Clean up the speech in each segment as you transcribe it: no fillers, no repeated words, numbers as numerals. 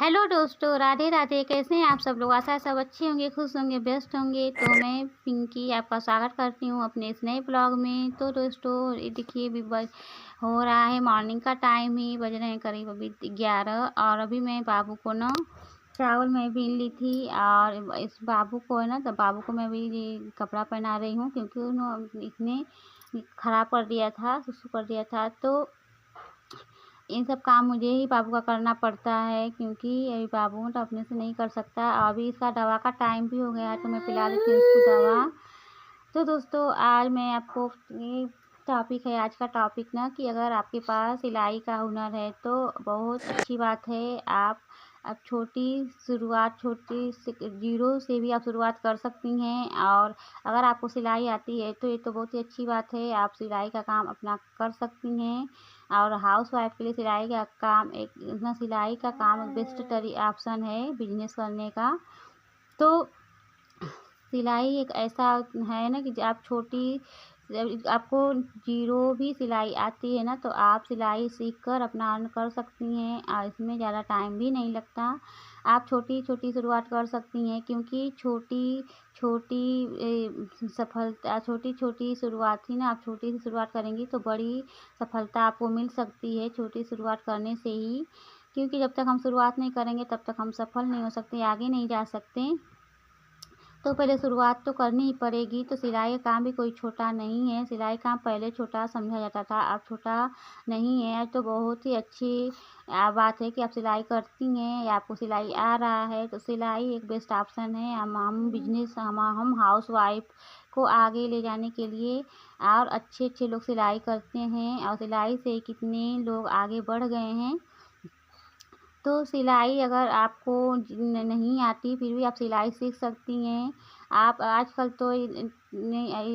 Hello दोस्तों, राधे राधे। कैसे हैं आप सब लोग? आशा है सब अच्छे होंगे, खुश होंगे, व्यस्त होंगे। तो मैं पिंकी आपका स्वागत करती हूँ अपने इस नए ब्लॉग में। तो दोस्तों, ये देखिए अभी हो रहा है मॉर्निंग का टाइम ही, बज रहे हैं करीब अभी 11। और अभी मैं बाबू को ना चावल में बीन ली थी। और इस बाबू को है ना, तो बाबू को मैं भी ये कपड़ा पहना रही हूँ, क्योंकि उन्होंने इसने ख़राब कर दिया था, सुसु कर दिया था। तो इन सब काम मुझे ही बाबू का करना पड़ता है, क्योंकि अभी बाबू तो अपने से नहीं कर सकता। अभी इसका दवा का टाइम भी हो गया है, तो मैं पिला देती हूँ उसको दवा। तो दोस्तों, आज मैं आपको ये टॉपिक है आज का टॉपिक ना, कि अगर आपके पास सिलाई का हुनर है तो बहुत अच्छी बात है। आप छोटी जीरो से भी आप शुरुआत कर सकती हैं। और अगर आपको सिलाई आती है तो ये तो बहुत ही अच्छी बात है, आप सिलाई का काम अपना कर सकती हैं। और हाउस वाइफ के लिए सिलाई का काम एक बेस्ट ऑप्शन है बिजनेस करने का। तो सिलाई एक ऐसा है ना कि आप आपको जीरो भी सिलाई आती है ना, तो आप सिलाई सीख कर अपना अर्न कर सकती हैं। और इसमें ज़्यादा टाइम भी नहीं लगता। आप छोटी छोटी शुरुआत कर सकती हैं, क्योंकि छोटी छोटी शुरुआत ही ना, आप छोटी सी शुरुआत करेंगी तो बड़ी सफलता आपको मिल सकती है, छोटी शुरुआत करने से ही। क्योंकि जब तक हम शुरुआत नहीं करेंगे तब तक हम सफल नहीं हो सकते, आगे नहीं जा सकते। तो पहले शुरुआत तो करनी ही पड़ेगी। तो सिलाई का काम भी कोई छोटा नहीं है। सिलाई काम पहले छोटा समझा जाता था, अब छोटा नहीं है। तो बहुत ही अच्छी बात है कि आप सिलाई करती हैं या आपको सिलाई आ रहा है। तो सिलाई एक बेस्ट ऑप्शन है। हम हाउस वाइफ को आगे ले जाने के लिए, और अच्छे अच्छे लोग सिलाई करते हैं, और सिलाई से कितने लोग आगे बढ़ गए हैं। तो सिलाई अगर आपको नहीं आती, फिर भी आप सिलाई सीख सकती हैं। आप आजकल तो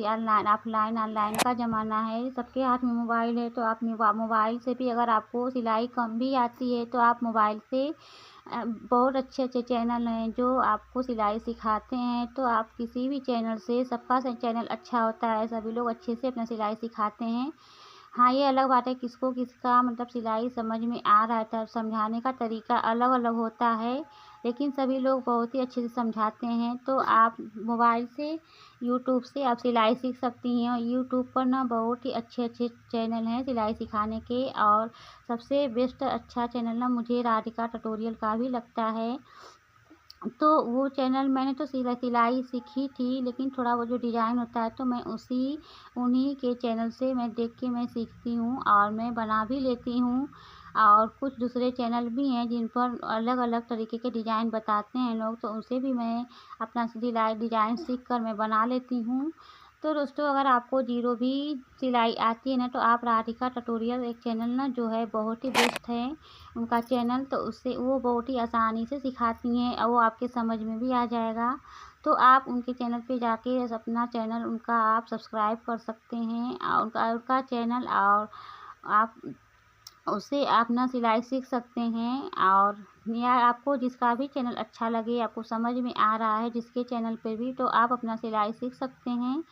ऑनलाइन का ज़माना है, सबके हाथ में मोबाइल है। तो आप मोबाइल से भी, अगर आपको सिलाई कम भी आती है तो आप मोबाइल से बहुत अच्छे अच्छे चैनल हैं जो आपको सिलाई सिखाते हैं। तो आप किसी भी चैनल से, सबका चैनल अच्छा होता है, सभी लोग अच्छे से अपना सिलाई सिखाते हैं। हाँ, ये अलग बात है किसको किसका मतलब सिलाई समझ में आ रहा है, तब समझाने का तरीका अलग अलग होता है, लेकिन सभी लोग बहुत ही अच्छे से समझाते हैं। तो आप मोबाइल से, यूट्यूब से आप सिलाई सीख सकती हैं। और यूट्यूब पर ना बहुत ही अच्छे अच्छे चैनल हैं सिलाई सिखाने के। और सबसे बेस्ट अच्छा चैनल ना मुझे राधिका ट्यूटोरियल का भी लगता है। तो वो चैनल मैंने तो सिलाई सीखी थी, लेकिन थोड़ा वो जो डिज़ाइन होता है, तो मैं उन्हीं के चैनल से मैं देख के मैं सीखती हूँ, और मैं बना भी लेती हूँ। और कुछ दूसरे चैनल भी हैं जिन पर अलग अलग तरीके के डिज़ाइन बताते हैं लोग, तो उनसे भी मैं अपना सिलाई डिज़ाइन सीख कर मैं बना लेती हूँ। तो दोस्तों, अगर आपको जीरो भी सिलाई आती है ना, तो आप राधिका ट्यूटोरियल एक चैनल ना जो है बहुत ही बेस्ट है उनका चैनल। तो उससे वो बहुत ही आसानी से सिखाती हैं, और वो आपके समझ में भी आ जाएगा। तो आप उनके चैनल पे जाके अपना चैनल उनका आप सब्सक्राइब कर सकते हैं, और उनका चैनल, और आप उससे आप ना सिलाई सीख सकते हैं। और या आपको जिसका भी चैनल अच्छा लगे, आपको समझ में आ रहा है जिसके चैनल पे भी, तो आप अपना सिलाई सीख सकते हैं।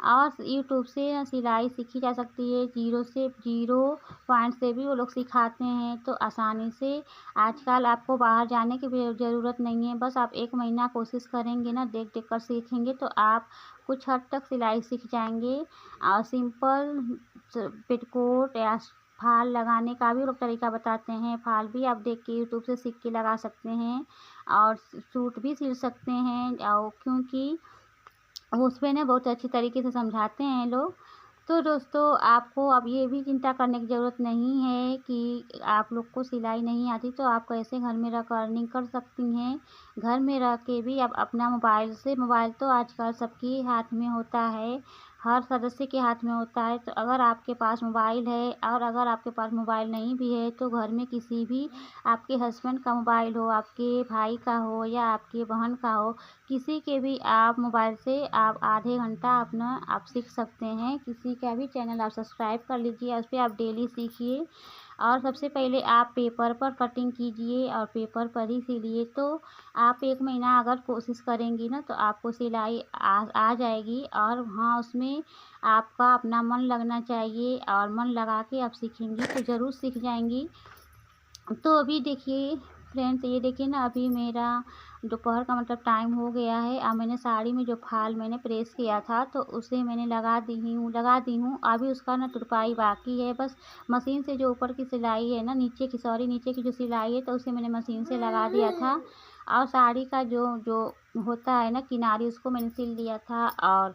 और यूट्यूब से सिलाई सीखी जा सकती है, जीरो पॉइंट से भी वो लोग सिखाते हैं, तो आसानी से। आजकल आपको बाहर जाने की भी ज़रूरत नहीं है, बस आप 1 महीना कोशिश करेंगे ना, देख देख कर सीखेंगे, तो आप कुछ हद तक सिलाई सीख जाएंगे। और सिंपल पेटीकोट या फाल लगाने का भी लोग तरीका बताते हैं, फाल भी आप देख के यूट्यूब से सीख के लगा सकते हैं। और सूट भी सिल सकते हैं, और क्योंकि उसपे ना बहुत अच्छी तरीके से समझाते हैं लोग। तो दोस्तों, आपको अब ये भी चिंता करने की ज़रूरत नहीं है कि आप लोग को सिलाई नहीं आती, तो आप कैसे घर में रह कर अर्निंग कर सकती हैं। घर में रह के भी आप अपना मोबाइल तो आजकल सबके हाथ में होता है, हर सदस्य के हाथ में होता है। तो अगर आपके पास मोबाइल है, और अगर आपके पास मोबाइल नहीं भी है, तो घर में किसी भी, आपके हस्बैंड का मोबाइल हो, आपके भाई का हो, या आपके बहन का हो, किसी के भी आप मोबाइल से आप आधे घंटा अपना आप सीख सकते हैं। किसी का भी चैनल आप सब्सक्राइब कर लीजिए, उस पर आप डेली सीखिए। और सबसे पहले आप पेपर पर कटिंग कीजिए, और पेपर पर ही सिलिए। तो आप 1 महीना अगर कोशिश करेंगी ना, तो आपको सिलाई आ जाएगी। और हाँ, उसमें आपका अपना मन लगना चाहिए, और मन लगा के आप सीखेंगी तो ज़रूर सीख जाएंगी। तो अभी देखिए, फ्रेंड्स ये देखिए ना, अभी मेरा दोपहर का मतलब टाइम हो गया है। अब मैंने साड़ी में जो फाल मैंने प्रेस किया था तो उसे मैंने लगा दी हूँ। अभी उसका ना तुरपाई बाकी है। बस मशीन से जो ऊपर की सिलाई है ना, नीचे की जो सिलाई है, तो उसे मैंने मशीन से लगा दिया था। और साड़ी का जो जो होता है ना किनारी, उसको मैंने सिल लिया था। और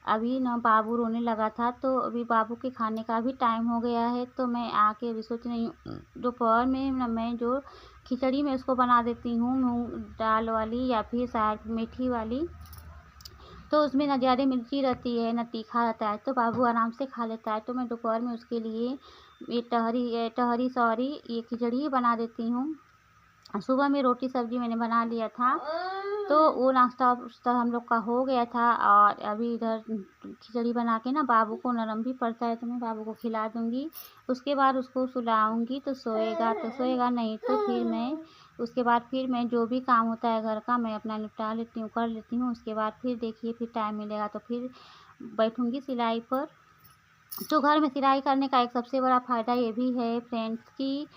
अभी ना बाबू रोने लगा था, तो अभी बाबू के खाने का भी टाइम हो गया है। तो मैं आके अभी सोच रही हूँ दोपहर में ना मैं जो खिचड़ी में उसको बना देती हूँ मूंग दाल वाली या फिर शायद मीठी वाली। तो उसमें ना ज़्यादा मिर्ची रहती है ना तीखा रहता है, तो बाबू आराम से खा लेता है। तो मैं दोपहर में उसके लिए ये खिचड़ी ही बना देती हूँ। सुबह में रोटी सब्जी मैंने बना लिया था, तो वो नाश्ता वास्ता हम लोग का हो गया था। और अभी इधर खिचड़ी बना के ना बाबू को नरम भी पड़ता है, तो मैं बाबू को खिला दूँगी। उसके बाद उसको सुलाऊँगी तो सोएगा, नहीं तो फिर मैं उसके बाद फिर मैं जो भी काम होता है घर का मैं अपना निपटा लेती हूँ, कर लेती हूँ। उसके बाद फिर देखिए फिर टाइम मिलेगा तो फिर बैठूँगी सिलाई पर। तो घर में सिलाई करने का एक सबसे बड़ा फ़ायदा ये भी है फ्रेंड्स कि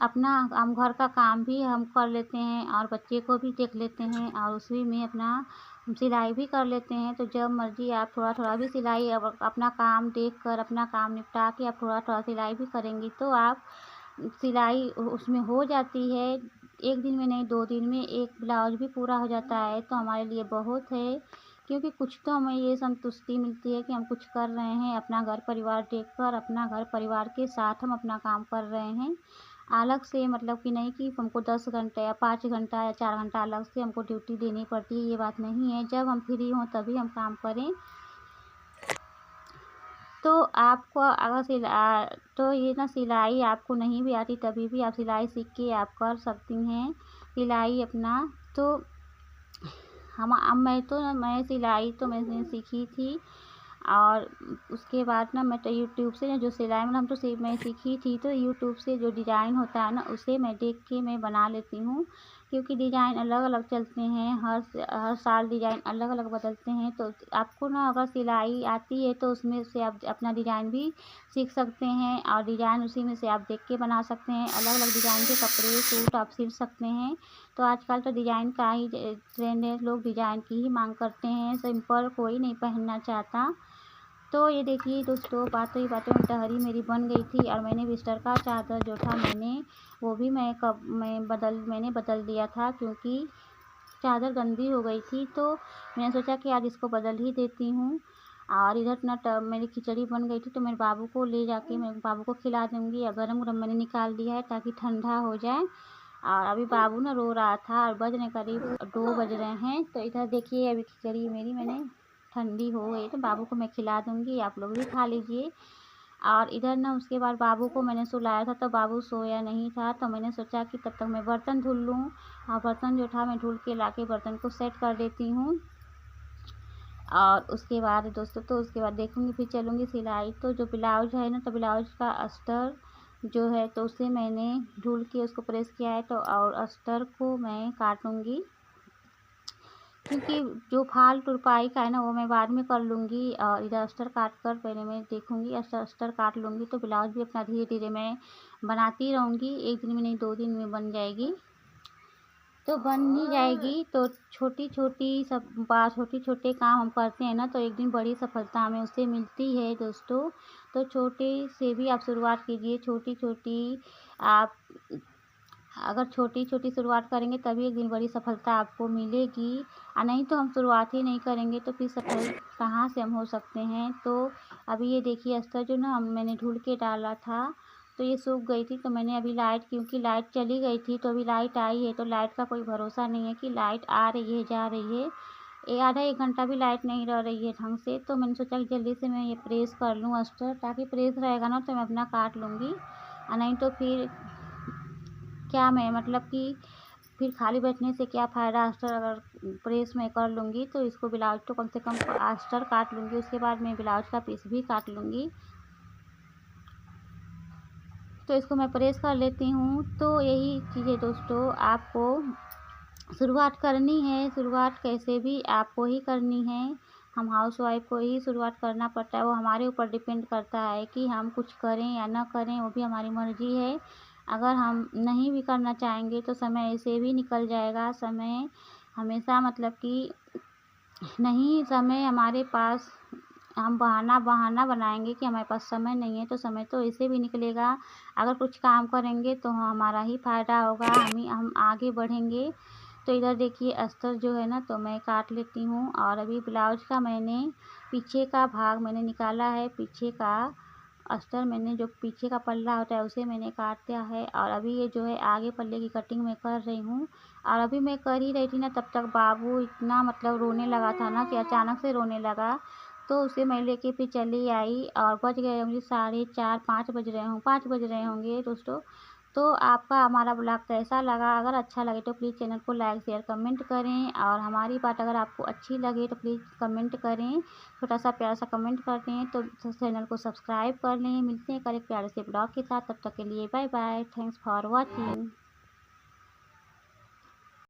अपना हम घर का काम भी हम कर लेते हैं और बच्चे को भी देख लेते हैं और उसी में अपना सिलाई भी कर लेते हैं। तो जब मर्ज़ी आप थोड़ा थोड़ा भी सिलाई अब अपना काम देख कर अपना काम निपटा के आप थोड़ा थोड़ा सिलाई भी करेंगी तो आप सिलाई उसमें हो जाती है। एक दिन में नहीं, 2 दिन में एक ब्लाउज भी पूरा हो जाता है, तो हमारे लिए बहुत है। क्योंकि कुछ तो हमें ये संतुष्टि मिलती है कि हम कुछ कर रहे हैं, अपना घर परिवार देखकर, अपना घर परिवार के साथ हम अपना काम कर रहे हैं। अलग से मतलब कि नहीं कि हमको 10 घंटे या 5 घंटा या 4 घंटा अलग से हमको ड्यूटी देनी पड़ती है, ये बात नहीं है। जब हम फ्री हों तभी हम काम करें। तो आपको अगर तो ये ना सिलाई आपको नहीं भी आती तभी भी आप सिलाई सीख के आप कर सकती हैं सिलाई अपना। तो हम अब मैं सिलाई तो मैंने सीखी थी। और उसके बाद ना मैं तो यूट्यूब से ना जो सिलाई मतलब मैं सीखी थी, तो यूट्यूब से जो डिज़ाइन होता है ना उसे मैं देख के मैं बना लेती हूँ। क्योंकि डिज़ाइन अलग अलग चलते हैं, हर साल डिज़ाइन अलग अलग बदलते हैं। तो आपको ना अगर सिलाई आती है तो उसमें से आप अपना डिज़ाइन भी सीख सकते हैं और डिज़ाइन उसी में से आप देख के बना सकते हैं। अलग अलग डिज़ाइन के कपड़े सूट आप सिल सकते हैं। तो आजकल तो डिज़ाइन का ही ट्रेंड है, लोग डिज़ाइन की ही मांग करते हैं, सिंपल कोई नहीं पहनना चाहता। तो ये देखिए दोस्तों, बातों ही बातों में टहरी मेरी बन गई थी और मैंने बिस्तर का चादर जो था वो भी मैंने बदल दिया था। क्योंकि चादर गंदी हो गई थी, तो मैंने सोचा कि आज इसको बदल ही देती हूँ। और इधर ना मेरी खिचड़ी बन गई थी, तो मेरे बाबू को ले जाके मैं बाबू को खिला दूँगी। और गरम गरम मैंने निकाल दिया है ताकि ठंडा हो जाए। और अभी बाबू ना रो रहा था और बज रहे करीब 2 बज रहे हैं। तो इधर देखिए अभी खिचड़ी मेरी मैंने ठंडी हो गई तो बाबू को मैं खिला दूँगी, आप लोग भी खा लीजिए। और इधर ना उसके बाद बाबू को मैंने सुलाया था, तो बाबू सोया नहीं था, तो मैंने सोचा कि तब तक मैं बर्तन धुल लूँ। और बर्तन जो था मैं धुल के लाके बर्तन को सेट कर देती हूँ। और उसके बाद दोस्तों तो उसके बाद देखूँगी फिर चलूँगी सिलाई। तो जो ब्लाउज है ना, तो ब्लाउज का अस्तर जो है तो उसे मैंने धुल के उसको प्रेस किया है, तो और अस्तर को मैं काटूँगी। क्योंकि जो फाल तुरपाई का है ना वो मैं बाद में कर लूँगी। और इधर अस्तर काट कर पहले मैं देखूँगी, अस्तर काट लूँगी तो ब्लाउज भी अपना धीरे धीरे मैं बनाती रहूँगी। एक दिन में नहीं, 2 दिन में बन जाएगी। तो बन ही जाएगी। तो छोटी छोटे काम हम करते हैं ना, तो एक दिन बड़ी सफलता हमें उससे मिलती है दोस्तों। तो छोटे से भी आप शुरुआत कीजिए, छोटी छोटी आप अगर छोटी छोटी शुरुआत करेंगे तभी एक दिन बड़ी सफलता आपको मिलेगी। और नहीं तो हम शुरुआत ही नहीं करेंगे तो फिर सफल कहाँ से हम हो सकते हैं। तो अभी ये देखिए अस्तर जो ना मैंने धुल के डाला था, तो ये सूख गई थी। तो मैंने अभी क्योंकि लाइट चली गई थी, तो अभी लाइट आई है, तो लाइट का कोई भरोसा नहीं है कि लाइट आ रही है जा रही है। आधा 1 घंटा भी लाइट नहीं रह रही है ढंग से। तो मैंने सोचा कि जल्दी से मैं ये प्रेस कर लूँ अस्तर, ताकि प्रेस रहेगा ना तो मैं अपना काट लूँगी। और नहीं तो फिर क्या मैं मतलब कि फिर खाली बैठने से क्या फ़ायदा। अस्तर अगर प्रेस मैं कर लूँगी तो इसको ब्लाउज तो कम से कम अस्तर काट लूँगी, उसके बाद मैं ब्लाउज का पीस भी काट लूँगी। तो इसको मैं प्रेस कर लेती हूँ। तो यही चीज़ें दोस्तों आपको शुरुआत करनी है, शुरुआत कैसे भी आपको ही करनी है। हम हाउसवाइफ़ को ही शुरुआत करना पड़ता है, वो हमारे ऊपर डिपेंड करता है कि हम कुछ करें या ना करें, वो भी हमारी मर्ज़ी है। अगर हम नहीं भी करना चाहेंगे तो समय ऐसे भी निकल जाएगा। समय हमेशा मतलब कि नहीं, समय हमारे पास, हम बहाना बनाएँगे कि हमारे पास समय नहीं है, तो समय तो ऐसे भी निकलेगा। अगर कुछ काम करेंगे तो हमारा ही फ़ायदा होगा, हम आगे बढ़ेंगे। तो इधर देखिए अस्तर जो है ना, तो मैं काट लेती हूँ। और अभी ब्लाउज का मैंने पीछे का भाग मैंने निकाला है, पीछे का अस्तर मैंने, जो पीछे का पल्ला होता है उसे मैंने काट दिया है। और अभी ये जो है आगे पल्ले की कटिंग मैं कर रही हूँ। और अभी मैं कर ही रही थी ना, तब तक बाबू इतना मतलब रोने लगा था ना कि अचानक से रोने लगा। तो उसे मैं लेके फिर चली आई और बज गए होंगे 4:30 5 बज रहे हों 5 बज रहे होंगे दोस्तों। तो आपका हमारा ब्लॉग कैसा लगा? अगर अच्छा लगे तो प्लीज़ चैनल को लाइक शेयर कमेंट करें। और हमारी बात अगर आपको अच्छी लगे तो प्लीज़ कमेंट करें, छोटा सा प्यारा सा कमेंट कर दें। तो चैनल को सब्सक्राइब कर लें। मिलते हैं कल एक प्यारे से ब्लॉग के साथ, तब तक के लिए bye bye. Thanks for watching.